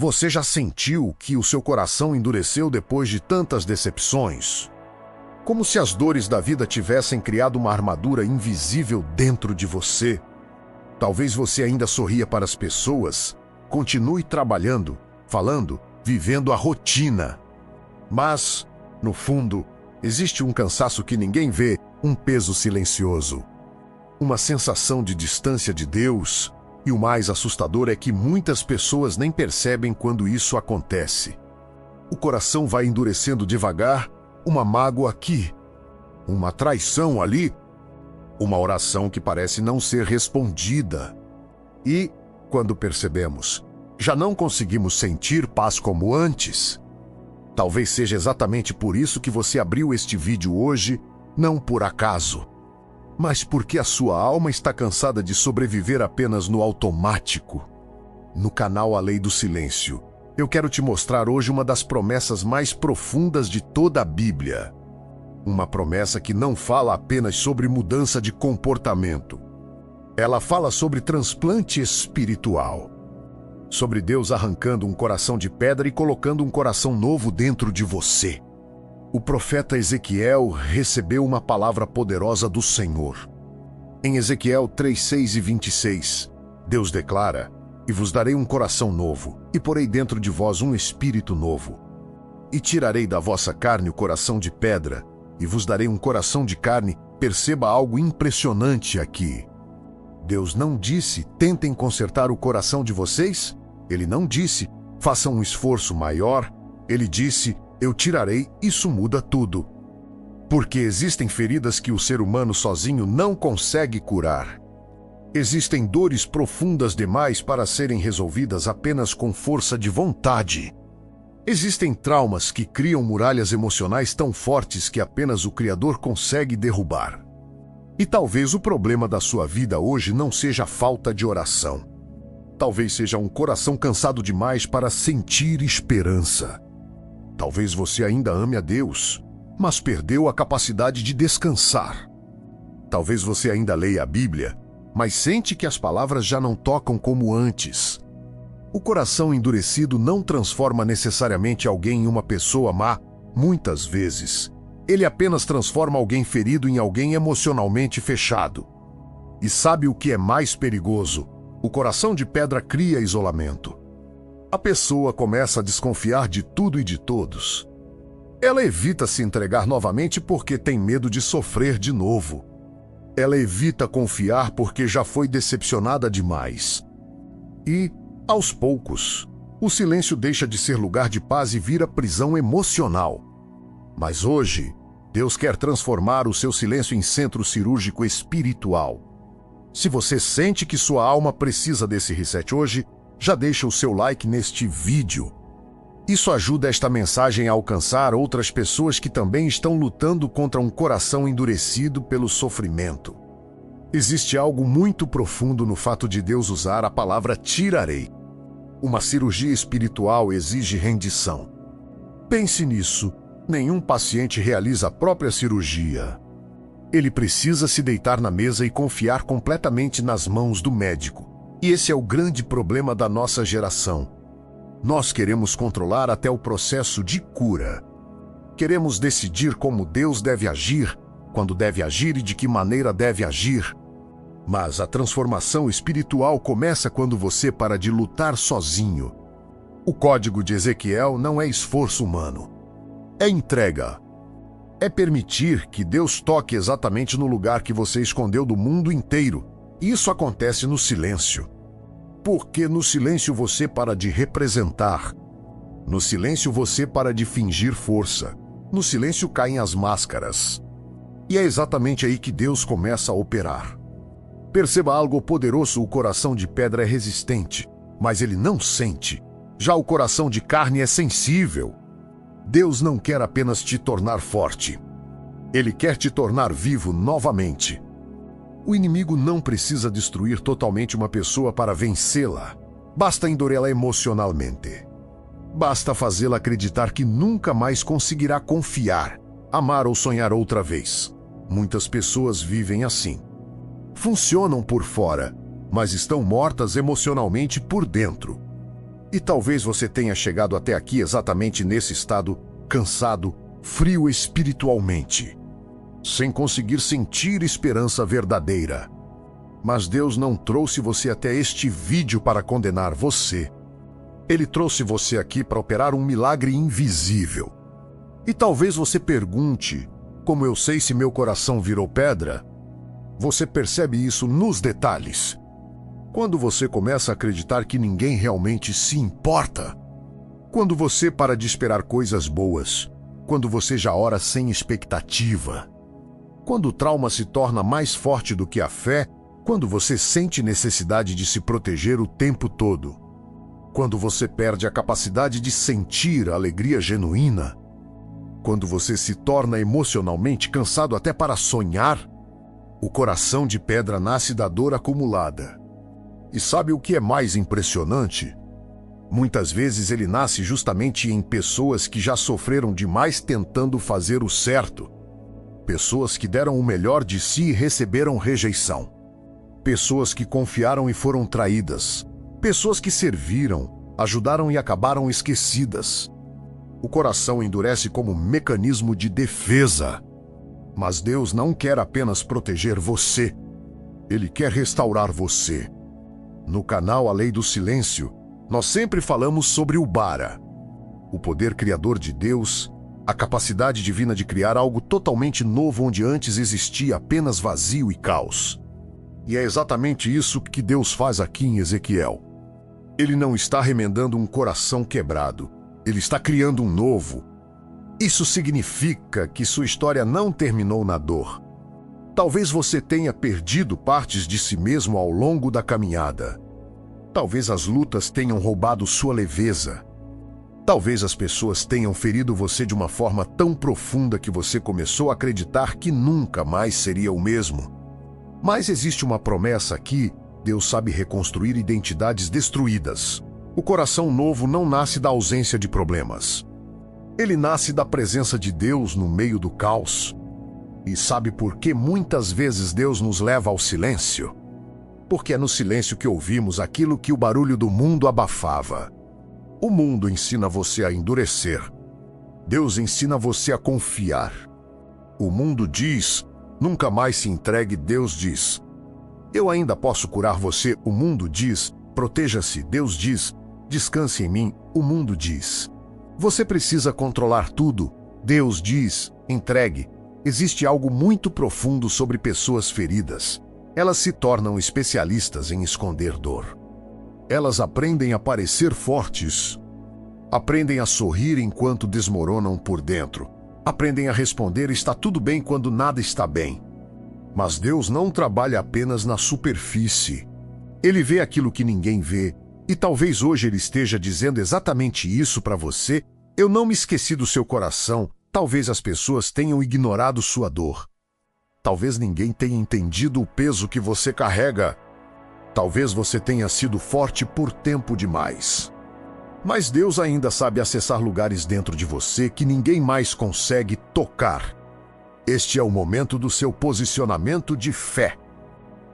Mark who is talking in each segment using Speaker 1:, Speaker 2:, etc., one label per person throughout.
Speaker 1: Você já sentiu que o seu coração endureceu depois de tantas decepções? Como se as dores da vida tivessem criado uma armadura invisível dentro de você. Talvez você ainda sorria para as pessoas, continue trabalhando, falando, vivendo a rotina. Mas, no fundo, existe um cansaço que ninguém vê, um peso silencioso. Uma sensação de distância de Deus, e o mais assustador é que muitas pessoas nem percebem quando isso acontece. O coração vai endurecendo devagar, uma mágoa aqui, uma traição ali, uma oração que parece não ser respondida. E, quando percebemos, já não conseguimos sentir paz como antes. Talvez seja exatamente por isso que você abriu este vídeo hoje, não por acaso, mas porque a sua alma está cansada de sobreviver apenas no automático. No canal A Lei do Silêncio, eu quero te mostrar hoje uma das promessas mais profundas de toda a Bíblia. Uma promessa que não fala apenas sobre mudança de comportamento. Ela fala sobre transplante espiritual. Sobre Deus arrancando um coração de pedra e colocando um coração novo dentro de você. O profeta Ezequiel recebeu uma palavra poderosa do Senhor. Em Ezequiel 3:6 e 26, Deus declara: "E vos darei um coração novo, e porei dentro de vós um espírito novo. E tirarei da vossa carne o coração de pedra, e vos darei um coração de carne." Perceba algo impressionante aqui. Deus não disse: "Tentem consertar o coração de vocês." Ele não disse: "Façam um esforço maior." Ele disse: "Eu tirarei." Isso muda tudo. Porque existem feridas que o ser humano sozinho não consegue curar. Existem dores profundas demais para serem resolvidas apenas com força de vontade. Existem traumas que criam muralhas emocionais tão fortes que apenas o Criador consegue derrubar. E talvez o problema da sua vida hoje não seja a falta de oração. Talvez seja um coração cansado demais para sentir esperança. Talvez você ainda ame a Deus, mas perdeu a capacidade de descansar. Talvez você ainda leia a Bíblia, mas sente que as palavras já não tocam como antes. O coração endurecido não transforma necessariamente alguém em uma pessoa má, muitas vezes. Ele apenas transforma alguém ferido em alguém emocionalmente fechado. E sabe o que é mais perigoso? O coração de pedra cria isolamento. A pessoa começa a desconfiar de tudo e de todos. Ela evita se entregar novamente porque tem medo de sofrer de novo. Ela evita confiar porque já foi decepcionada demais. E, aos poucos, o silêncio deixa de ser lugar de paz e vira prisão emocional. Mas hoje, Deus quer transformar o seu silêncio em centro cirúrgico espiritual. Se você sente que sua alma precisa desse reset hoje, já deixa o seu like neste vídeo. Isso ajuda esta mensagem a alcançar outras pessoas que também estão lutando contra um coração endurecido pelo sofrimento. Existe algo muito profundo no fato de Deus usar a palavra tirarei. Uma cirurgia espiritual exige rendição. Pense nisso. Nenhum paciente realiza a própria cirurgia. Ele precisa se deitar na mesa e confiar completamente nas mãos do médico. E esse é o grande problema da nossa geração. Nós queremos controlar até o processo de cura. Queremos decidir como Deus deve agir, quando deve agir e de que maneira deve agir. Mas a transformação espiritual começa quando você para de lutar sozinho. O código de Ezequiel não é esforço humano. É entrega. É permitir que Deus toque exatamente no lugar que você escondeu do mundo inteiro. Isso acontece no silêncio. Porque no silêncio você para de representar. No silêncio você para de fingir força. No silêncio caem as máscaras. E é exatamente aí que Deus começa a operar. Perceba algo poderoso: o coração de pedra é resistente, mas ele não sente. Já o coração de carne é sensível. Deus não quer apenas te tornar forte. Ele quer te tornar vivo novamente. O inimigo não precisa destruir totalmente uma pessoa para vencê-la. Basta endurecê-la emocionalmente. Basta fazê-la acreditar que nunca mais conseguirá confiar, amar ou sonhar outra vez. Muitas pessoas vivem assim. Funcionam por fora, mas estão mortas emocionalmente por dentro. E talvez você tenha chegado até aqui exatamente nesse estado, cansado, frio espiritualmente, sem conseguir sentir esperança verdadeira. Mas Deus não trouxe você até este vídeo para condenar você. Ele trouxe você aqui para operar um milagre invisível. E talvez você pergunte, como eu sei se meu coração virou pedra? Você percebe isso nos detalhes. Quando você começa a acreditar que ninguém realmente se importa. Quando você para de esperar coisas boas. Quando você já ora sem expectativa. Quando o trauma se torna mais forte do que a fé. Quando você sente necessidade de se proteger o tempo todo. Quando você perde a capacidade de sentir a alegria genuína. Quando você se torna emocionalmente cansado até para sonhar. O coração de pedra nasce da dor acumulada. E sabe o que é mais impressionante? Muitas vezes ele nasce justamente em pessoas que já sofreram demais tentando fazer o certo. Pessoas que deram o melhor de si e receberam rejeição. Pessoas que confiaram e foram traídas. Pessoas que serviram, ajudaram e acabaram esquecidas. O coração endurece como mecanismo de defesa. Mas Deus não quer apenas proteger você. Ele quer restaurar você. No canal A Lei do Silêncio, nós sempre falamos sobre o Bara, o poder criador de Deus, a capacidade divina de criar algo totalmente novo onde antes existia apenas vazio e caos. E é exatamente isso que Deus faz aqui em Ezequiel. Ele não está remendando um coração quebrado, ele está criando um novo. Isso significa que sua história não terminou na dor. Talvez você tenha perdido partes de si mesmo ao longo da caminhada. Talvez as lutas tenham roubado sua leveza. Talvez as pessoas tenham ferido você de uma forma tão profunda que você começou a acreditar que nunca mais seria o mesmo. Mas existe uma promessa aqui: Deus sabe reconstruir identidades destruídas. O coração novo não nasce da ausência de problemas. Ele nasce da presença de Deus no meio do caos. E sabe por que muitas vezes Deus nos leva ao silêncio? Porque é no silêncio que ouvimos aquilo que o barulho do mundo abafava. O mundo ensina você a endurecer. Deus ensina você a confiar. O mundo diz: nunca mais se entregue. Deus diz: eu ainda posso curar você. O mundo diz: proteja-se. Deus diz: descanse em mim. O mundo diz: você precisa controlar tudo. Deus diz: entregue. Existe algo muito profundo sobre pessoas feridas. Elas se tornam especialistas em esconder dor. Elas aprendem a parecer fortes. Aprendem a sorrir enquanto desmoronam por dentro. Aprendem a responder está tudo bem quando nada está bem. Mas Deus não trabalha apenas na superfície. Ele vê aquilo que ninguém vê. E talvez hoje ele esteja dizendo exatamente isso para você. Eu não me esqueci do seu coração. Talvez as pessoas tenham ignorado sua dor. Talvez ninguém tenha entendido o peso que você carrega. Talvez você tenha sido forte por tempo demais. Mas Deus ainda sabe acessar lugares dentro de você que ninguém mais consegue tocar. Este é o momento do seu posicionamento de fé.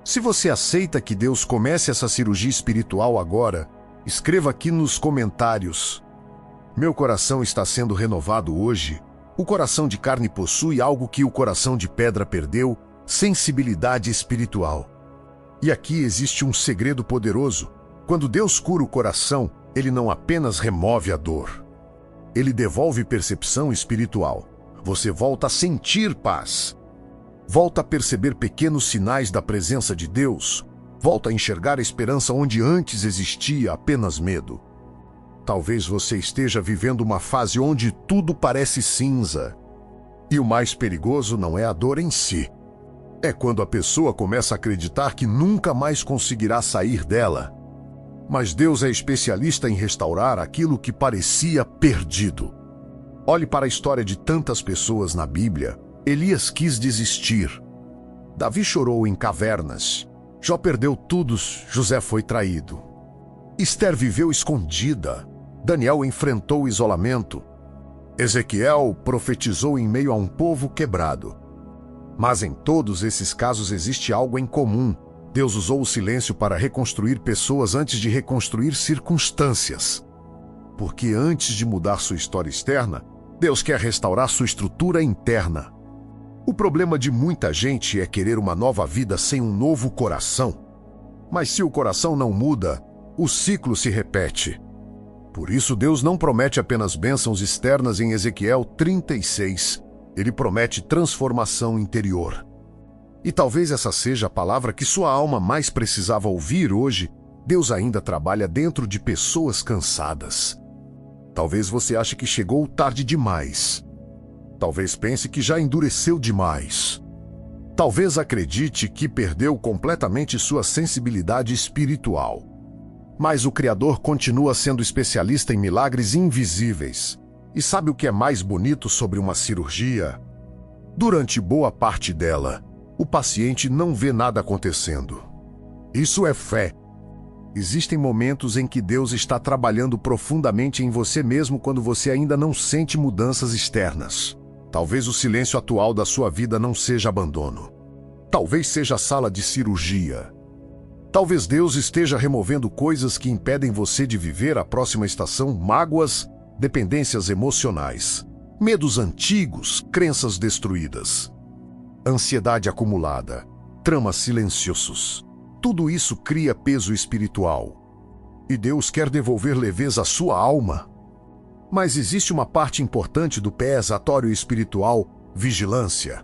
Speaker 1: Se você aceita que Deus comece essa cirurgia espiritual agora, escreva aqui nos comentários: meu coração está sendo renovado hoje. O coração de carne possui algo que o coração de pedra perdeu: sensibilidade espiritual. E aqui existe um segredo poderoso. Quando Deus cura o coração, Ele não apenas remove a dor. Ele devolve percepção espiritual. Você volta a sentir paz. Volta a perceber pequenos sinais da presença de Deus. Volta a enxergar a esperança onde antes existia apenas medo. Talvez você esteja vivendo uma fase onde tudo parece cinza. E o mais perigoso não é a dor em si. É quando a pessoa começa a acreditar que nunca mais conseguirá sair dela. Mas Deus é especialista em restaurar aquilo que parecia perdido. Olhe para a história de tantas pessoas na Bíblia. Elias quis desistir. Davi chorou em cavernas. Jó perdeu tudo. José foi traído. Esther viveu escondida. Daniel enfrentou o isolamento. Ezequiel profetizou em meio a um povo quebrado. Mas em todos esses casos existe algo em comum. Deus usou o silêncio para reconstruir pessoas antes de reconstruir circunstâncias. Porque antes de mudar sua história externa, Deus quer restaurar sua estrutura interna. O problema de muita gente é querer uma nova vida sem um novo coração. Mas se o coração não muda, o ciclo se repete. Por isso Deus não promete apenas bênçãos externas em Ezequiel 36. Ele promete transformação interior. E talvez essa seja a palavra que sua alma mais precisava ouvir hoje. Deus ainda trabalha dentro de pessoas cansadas. Talvez você ache que chegou tarde demais. Talvez pense que já endureceu demais. Talvez acredite que perdeu completamente sua sensibilidade espiritual. Mas o Criador continua sendo especialista em milagres invisíveis. E sabe o que é mais bonito sobre uma cirurgia? Durante boa parte dela, o paciente não vê nada acontecendo. Isso é fé. Existem momentos em que Deus está trabalhando profundamente em você mesmo quando você ainda não sente mudanças externas. Talvez o silêncio atual da sua vida não seja abandono. Talvez seja a sala de cirurgia. Talvez Deus esteja removendo coisas que impedem você de viver a próxima estação, mágoas, dependências emocionais, medos antigos, crenças destruídas, ansiedade acumulada, tramas silenciosos. Tudo isso cria peso espiritual. E Deus quer devolver leveza à sua alma. Mas existe uma parte importante do pesatório espiritual: vigilância.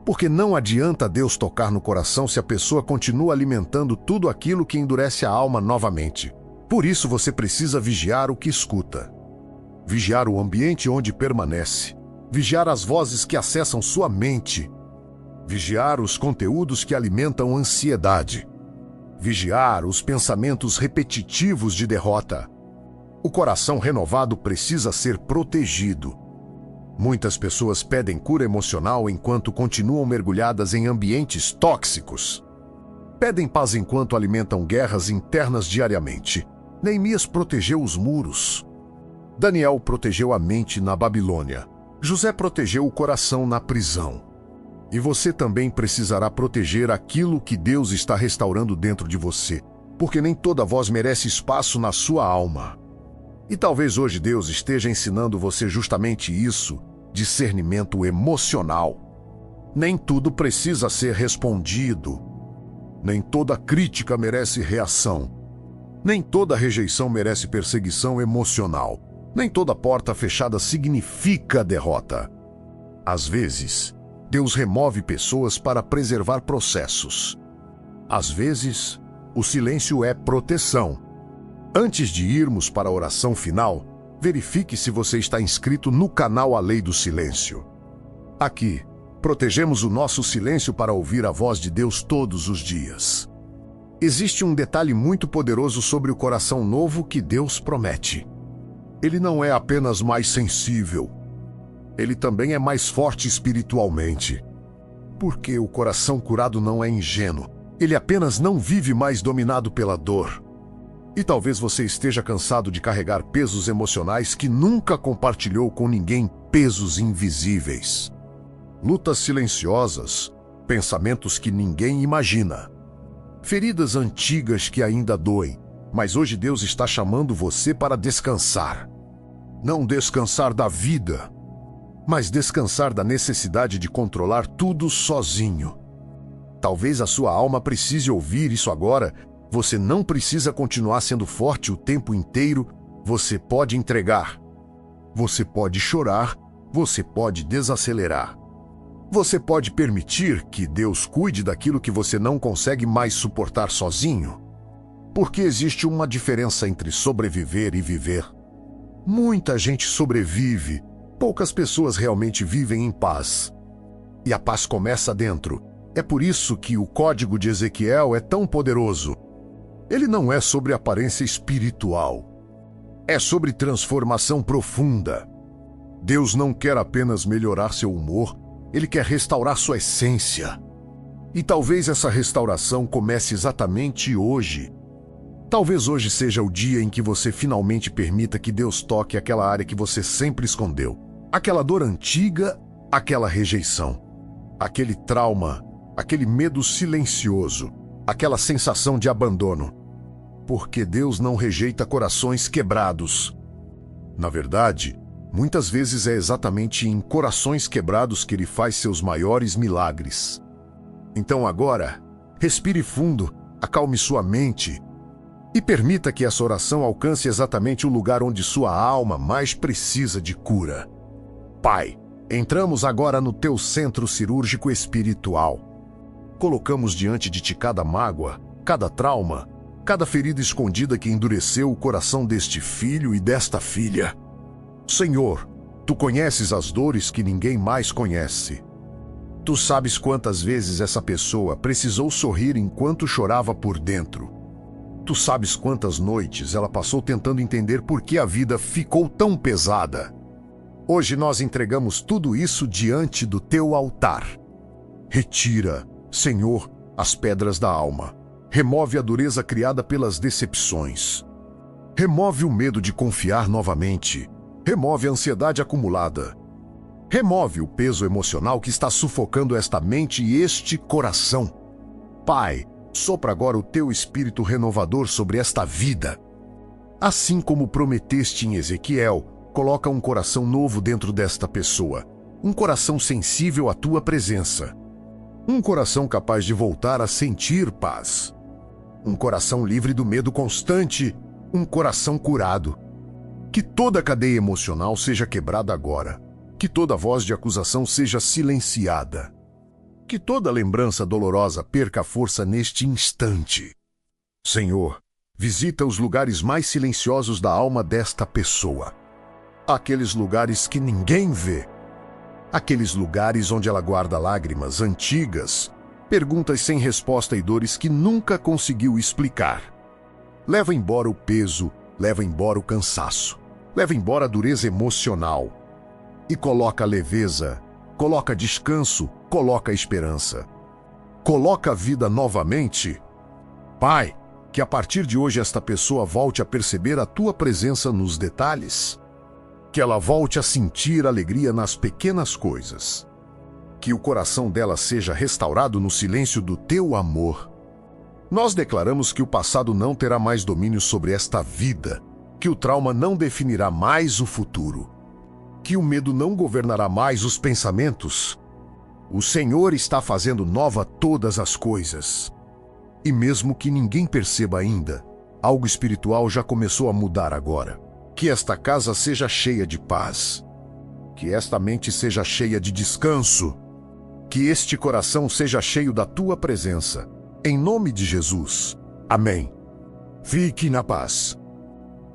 Speaker 1: Porque não adianta Deus tocar no coração se a pessoa continua alimentando tudo aquilo que endurece a alma novamente. Por isso você precisa vigiar o que escuta. Vigiar o ambiente onde permanece. Vigiar as vozes que acessam sua mente. Vigiar os conteúdos que alimentam ansiedade. Vigiar os pensamentos repetitivos de derrota. O coração renovado precisa ser protegido. Muitas pessoas pedem cura emocional enquanto continuam mergulhadas em ambientes tóxicos. Pedem paz enquanto alimentam guerras internas diariamente. Neemias protegeu os muros. Daniel protegeu a mente na Babilônia. José protegeu o coração na prisão. E você também precisará proteger aquilo que Deus está restaurando dentro de você, porque nem toda voz merece espaço na sua alma. E talvez hoje Deus esteja ensinando você justamente isso, discernimento emocional. Nem tudo precisa ser respondido. Nem toda crítica merece reação. Nem toda rejeição merece perseguição emocional. Nem toda porta fechada significa derrota. Às vezes, Deus remove pessoas para preservar processos. Às vezes, o silêncio é proteção. Antes de irmos para a oração final, verifique se você está inscrito no canal A Lei do Silêncio. Aqui, protegemos o nosso silêncio para ouvir a voz de Deus todos os dias. Existe um detalhe muito poderoso sobre o coração novo que Deus promete. Ele não é apenas mais sensível. Ele também é mais forte espiritualmente. Porque o coração curado não é ingênuo. Ele apenas não vive mais dominado pela dor. E talvez você esteja cansado de carregar pesos emocionais que nunca compartilhou com ninguém, pesos invisíveis. Lutas silenciosas, pensamentos que ninguém imagina. Feridas antigas que ainda doem. Mas hoje Deus está chamando você para descansar. Não descansar da vida, mas descansar da necessidade de controlar tudo sozinho. Talvez a sua alma precise ouvir isso agora. Você não precisa continuar sendo forte o tempo inteiro. Você pode entregar. Você pode chorar. Você pode desacelerar. Você pode permitir que Deus cuide daquilo que você não consegue mais suportar sozinho. Porque existe uma diferença entre sobreviver e viver. Muita gente sobrevive. Poucas pessoas realmente vivem em paz. E a paz começa dentro. É por isso que o código de Ezequiel é tão poderoso. Ele não é sobre aparência espiritual. É sobre transformação profunda. Deus não quer apenas melhorar seu humor, Ele quer restaurar sua essência. E talvez essa restauração comece exatamente hoje. Talvez hoje seja o dia em que você finalmente permita que Deus toque aquela área que você sempre escondeu. Aquela dor antiga, aquela rejeição. Aquele trauma, aquele medo silencioso. aquela sensação de abandono. Porque Deus não rejeita corações quebrados. Na verdade, muitas vezes é exatamente em corações quebrados que Ele faz seus maiores milagres. Então agora, respire fundo, acalme sua mente e permita que essa oração alcance exatamente o lugar onde sua alma mais precisa de cura. Pai, entramos agora no teu centro cirúrgico espiritual. Colocamos diante de ti cada mágoa, cada trauma, cada ferida escondida que endureceu o coração deste filho e desta filha. Senhor, tu conheces as dores que ninguém mais conhece. Tu sabes quantas vezes essa pessoa precisou sorrir enquanto chorava por dentro. Tu sabes quantas noites ela passou tentando entender por que a vida ficou tão pesada. Hoje nós entregamos tudo isso diante do teu altar. Retira, Senhor, as pedras da alma. Remove a dureza criada pelas decepções. Remove o medo de confiar novamente. Remove a ansiedade acumulada. Remove o peso emocional que está sufocando esta mente e este coração. Pai, sopra agora o teu espírito renovador sobre esta vida. Assim como prometeste em Ezequiel, coloca um coração novo dentro desta pessoa. Um coração sensível à tua presença. Um coração capaz de voltar a sentir paz. Um coração livre do medo constante. Um coração curado. Que toda a cadeia emocional seja quebrada agora. Que toda voz de acusação seja silenciada. Que toda lembrança dolorosa perca a força neste instante. Senhor, visita os lugares mais silenciosos da alma desta pessoa. Aqueles lugares que ninguém vê. Aqueles lugares onde ela guarda lágrimas antigas, perguntas sem resposta e dores que nunca conseguiu explicar. Leva embora o peso, leva embora o cansaço, leva embora a dureza emocional. E coloca leveza, coloca descanso, coloca esperança. Coloca a vida novamente. Pai, que a partir de hoje esta pessoa volte a perceber a tua presença nos detalhes. Que ela volte a sentir alegria nas pequenas coisas. Que o coração dela seja restaurado no silêncio do teu amor. Nós declaramos que o passado não terá mais domínio sobre esta vida, que o trauma não definirá mais o futuro, que o medo não governará mais os pensamentos. O Senhor está fazendo nova todas as coisas. E mesmo que ninguém perceba ainda, algo espiritual já começou a mudar agora. Que esta casa seja cheia de paz. Que esta mente seja cheia de descanso. Que este coração seja cheio da tua presença. Em nome de Jesus. Amém. Fique na paz.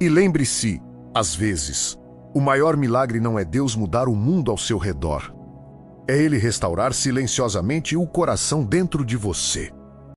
Speaker 1: E lembre-se, às vezes, o maior milagre não é Deus mudar o mundo ao seu redor. É Ele restaurar silenciosamente o coração dentro de você.